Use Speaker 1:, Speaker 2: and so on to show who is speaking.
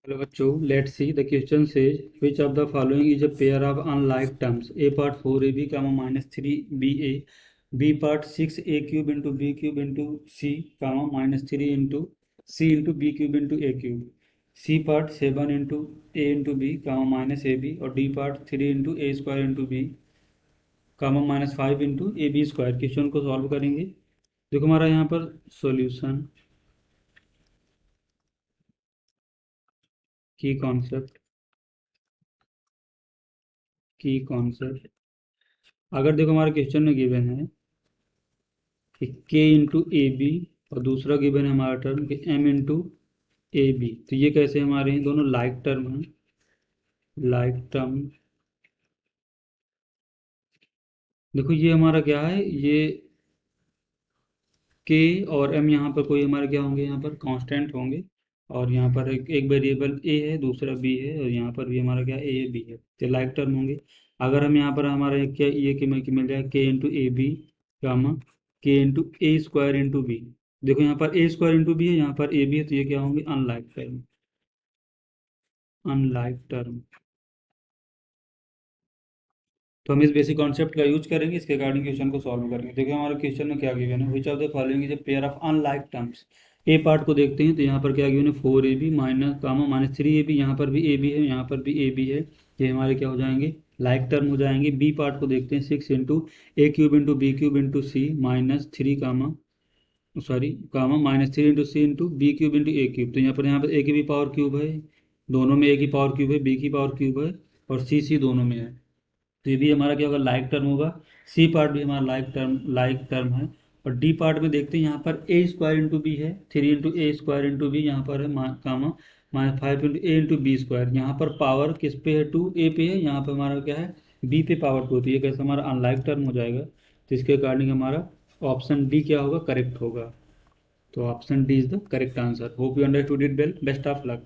Speaker 1: Hello बच्चों, let's see the question says which of the following is a pair of unlike terms. A part 4ab comma minus 3ba, b part 6a cube into b cube into c comma minus 3 into c into b cube into a cube, c part 7 into a into b comma minus ab और d part 3 into a square into b comma minus 5 into ab square। Question को solve करेंगे। देखो हमारा यहाँ पर solution की concept अगर देखो हमारे क्वेश्चन में गिवन है कि के इंटू ए बी और दूसरा गिवन है हमारा टर्म कि एम इंटू ए बी। तो ये कैसे हमारे हैं, दोनों लाइक टर्म हैं। लाइक टर्म देखो ये हमारा क्या है, ये के और एम यहाँ पर कोई हमारे क्या होंगे, यहाँ पर कांस्टेंट होंगे। और यहाँ पर एक वेरिएबल ए है, दूसरा बी है, और यहाँ पर भी हमारा क्या ए बी है, तो लाइक टर्म होंगे। अगर हम यहाँ पर हमारा क्या ये कि मिल जाए के इंटू ए बी गामा के इंटू ए स्क्वायर इंटू बी। देखो यहाँ पर ए स्क्वायर इंटू बी है, यहाँ पर ए बी है, तो ये क्या होंगे, अनलाइक टर्म। अनलाइक टर्म तो हम इस बेसिक कॉन्सेप्ट का यूज करेंगे, इसके अकॉर्डिंग क्वेश्चन को सॉल्व करेंगे। देखिए हमारे क्वेश्चन में क्या गिवन है, which of the following is a pair of unlike terms. A part को देखते हैं तो यहाँ पर क्या गिवन है, 4ab minus comma minus 3ab, यहाँ पर भी ए बी है, यहाँ पर भी ए बी है। ये हमारे क्या हो जाएंगे, लाइक टर्म हो जाएंगे। बी पार्ट को देखते हैं, 6 into A cube into B cube into C minus 3 comma sorry comma minus 3 into C into B cube into A cube. तो यहाँ पर ए की भी पावर क्यूब है, दोनों में ए की पावर क्यूब है, बी की पावर क्यूब है, और सी दोनों में है। तो ये भी हमारा क्या होगा, लाइक टर्म होगा। सी पार्ट भी हमारा लाइक टर्म है। और डी पार्ट में देखते हैं, यहाँ पर ए स्क्वायर इंटू बी है, 3 इंटू ए स्क्वायर इंटू बी, यहाँ पर है कामा माइनस 5 इंटू ए इंटू बी स्क्वायर। यहाँ पर पावर किस पे है, 2 ए पे है, यहाँ पर हमारा क्या है, बी पे पावर 2। तो ये कैसे हमारा अनलाइक टर्म हो जाएगा। तो इसके अकॉर्डिंग हमारा ऑप्शन डी क्या होगा, करेक्ट होगा। तो option D is the correct answer. Hope you understood it well. Best of luck.